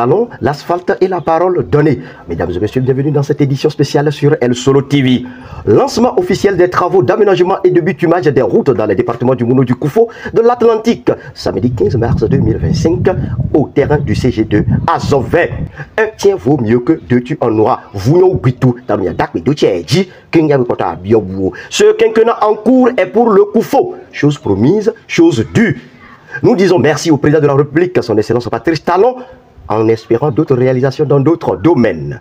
Talon, l'asphalte et la parole donnée. Mesdames et messieurs, bienvenue dans cette édition spéciale sur El Solo TV. Lancement officiel des travaux d'aménagement et de bitumage des routes dans les départements du Mouno, du Koufo, de l'Atlantique, samedi 15 mars 2025, au terrain du CG2 à Zové. Un tien vaut mieux que deux tues en noir. Vous n'avez pas tout. Ce quinquennat en cours est pour le Koufo. Chose promise, chose due. Nous disons merci au président de la République, son Excellence Patrice Talon, en espérant d'autres réalisations dans d'autres domaines.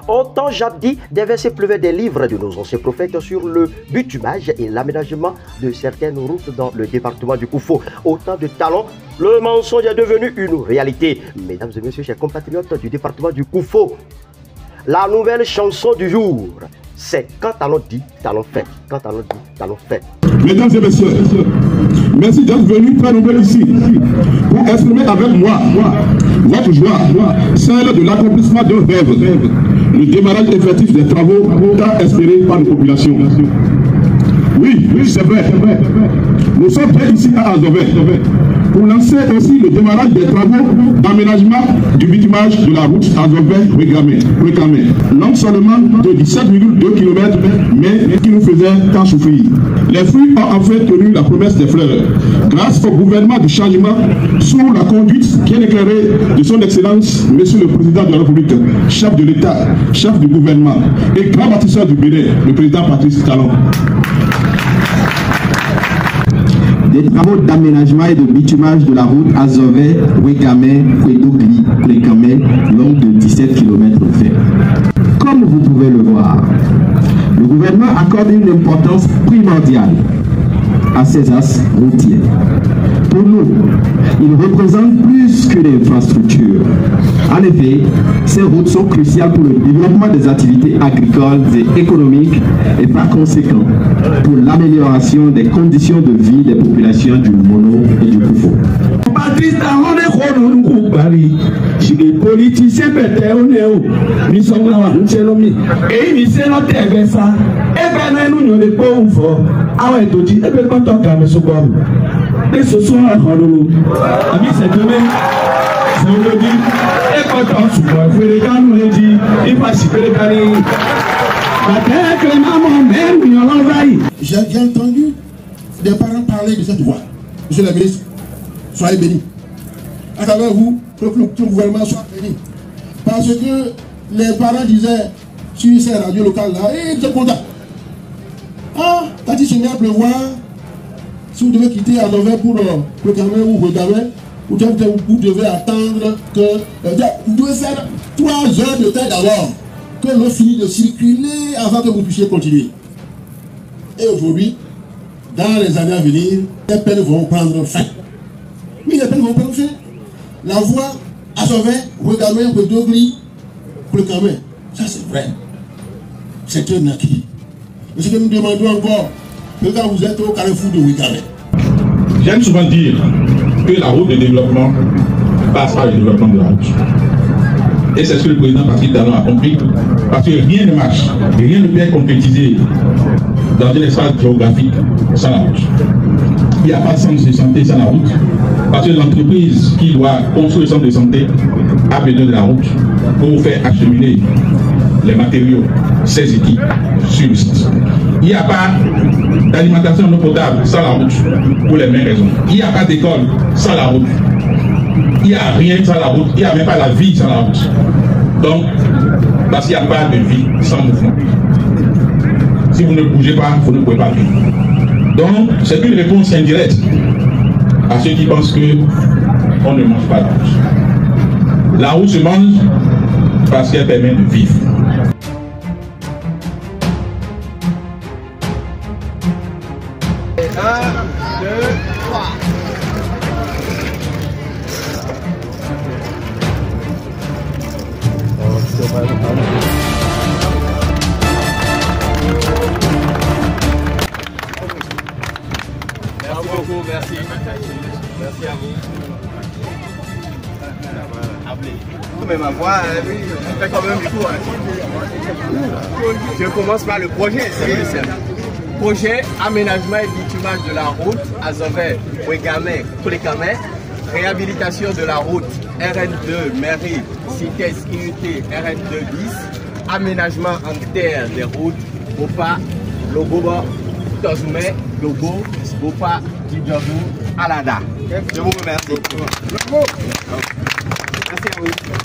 Autant jadis, des versets pleuvaient des livres de nos anciens prophètes sur le bitumage et l'aménagement de certaines routes dans le département du Koufo. Autant de talents, le mensonge est devenu une réalité. Mesdames et messieurs, chers compatriotes du département du Koufo, la nouvelle chanson du jour, c'est quand Talon dit, Talon fait. Quand Talon dit, Talon fait. Mesdames et messieurs, merci d'être venus très nombreux ici pour exprimer avec moi votre joie, celle de l'accomplissement d'un rêve, le démarrage effectif des travaux tant espérés par nos populations. Oui, c'est vrai. Nous sommes bien ici à Zové pour lancer aussi le démarrage des travaux d'aménagement du bitumage de la route à Zové-Ouégamé. Non seulement de 17,2 km, mais qui nous faisait tant souffrir. Les fruits ont en fait tenu la promesse des fleurs. Grâce au gouvernement du changement, sous la conduite bien éclairée de son Excellence, Monsieur le Président de la République, chef de l'État, chef du gouvernement et grand bâtisseur du Bénin, le Président Patrice Talon. Des travaux d'aménagement et de bitumage de la route à Zové, Ouégamé, Kouédogli, Prékamé, longue de 17 km fait. Comme vous pouvez le voir, le gouvernement accorde une importance primordiale à ces axes routiers. Pour nous, ils représentent plus qu'une infrastructure. En effet, ces routes sont cruciales pour le développement des activités agricoles et économiques et par conséquent pour l'amélioration des conditions de vie des populations du Mono et du Koufo. Christ a honné Konon Koubari. Si les politiciens pétaient au néo, nous sommes là, nous sommes là. Et ils sont là, ça. Et bien, nous ne pouvons pas. Ah ouais, tu dis, et bien, quand on a mis ce corps. Et ce soir, nous, amis, c'est demain. C'est aujourd'hui. Et quand on se voit, il faut les gars nous dit, il faut s'y faire les gars. J'ai entendu des parents parler de cette voie. Monsieur le ministre, soyez bénis. À travers vous, que le gouvernement soit béni. Parce que les parents disaient sur ces radios locales-là, ils étaient contents. Ah, quand il se met à pleuvoir, si vous devez quitter à Dover pour proclamer ou regarder, vous devez attendre que. Vous devez faire 3 heures de temps d'abord, que l'eau finisse de circuler avant que vous puissiez continuer. Et aujourd'hui, dans les années à venir, les peines vont prendre fin. Oui, les peines vont prendre fin. La voie à sauver, regarder, redogli, proclamer. Ça c'est vrai. C'est un acquis. Mais ce que nous demandons encore, que quand vous êtes au carrefour de Ouigamé. J'aime souvent dire que la route de développement passe par le développement de la route. Et c'est ce que le président Patrick Talon a compris, parce que rien ne marche, rien ne peut être concrétisé dans un espace géographique sans la route. Il n'y a pas de centre de santé sans la route, parce que l'entreprise qui doit construire le centre de santé a besoin de la route pour faire acheminer les matériaux, ses équipes sur le site. Il n'y a pas d'alimentation en eau potable sans la route, pour les mêmes raisons. Il n'y a pas d'école sans la route. Il n'y a rien sans la route, il n'y a même pas la vie sans la route. Donc, parce qu'il n'y a pas de vie sans mouvement. Si vous ne bougez pas, vous ne pouvez pas vivre. Donc, c'est une réponse indirecte à ceux qui pensent qu'on ne mange pas la route. La route se mange parce qu'elle permet de vivre. Merci beaucoup, merci. Merci à vous. Mais ma voix, je fais quand même du coup. Je commence par le projet, c'est simple. Projet aménagement et bitumage de la route Azover, Ouigamé, Koulikamé, réhabilitation de la route RN2, mairie, Cité Unité RN2 10, aménagement en terre des routes, Bopa, Logoba, Tozume, Logo, Bopa, Djidjabou, Alada. Je vous remercie. Merci à vous.